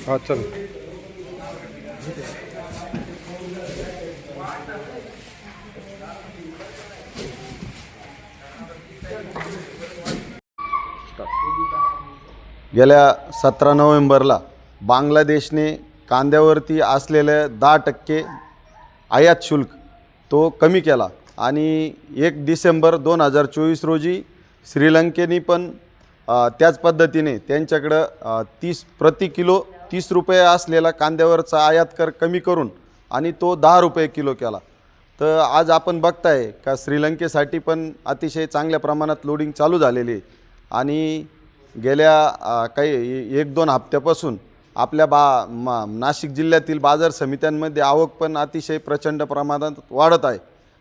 हाँ चल गेल्या 17 नोव्हेंबरला बांगलादेशने कांद्यावरती असलेले 10% आयात शुल्क तो कमी केला आणि 1 डिसेंबर 2024 रोजी श्रीलंकेने पण त्याच पद्धतीने त्यांच्याकडं प्रति किलो 30 रुपये असलेला कांद्यावरचा आयात कर कमी करून आणि तो 10 रुपये किलो केला। तर आज आपण बघताय का श्रीलंकेसाठी पण अतिशय चांगल्या प्रमाणात लोडिंग चालू झालेली आहे आणि गेल्या काही 1-2 हप्त्यापासून आपल्या नाशिक जिल्ह्यातील बाजार समित्यांमध्ये आवक पण अतिशय प्रचंड प्रमाणात वाढत आहे।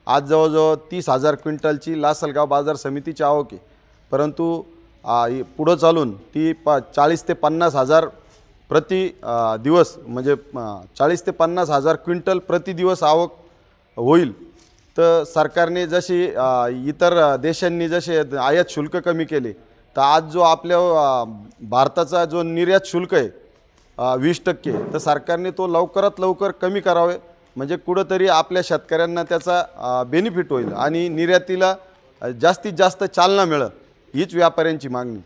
आज जवळजवळ 30,000 क्विंटलची लासलगाव बाजार समितीची आवक आहे, परंतु पुढं चालून ती 40 ते 50 हजार प्रति दिवस म्हणजे 40 ते 50 हजार क्विंटल प्रति दिवस आवक होईल। तर सरकारने जशी इतर देशांनी जसे आयात शुल्क कमी केले, तर आज जो आपल्या भारताचा जो निर्यात शुल्क आहे 20%, तर सरकारने तो लवकरात लवकर कमी करावे, म्हणजे कुठंतरी आपल्या शेतकऱ्यांना त्याचा बेनिफिट होईल आणि निर्यातीला जास्तीत जास्त चालना मिळेल, हीच व्यापाऱ्यांची मागणी।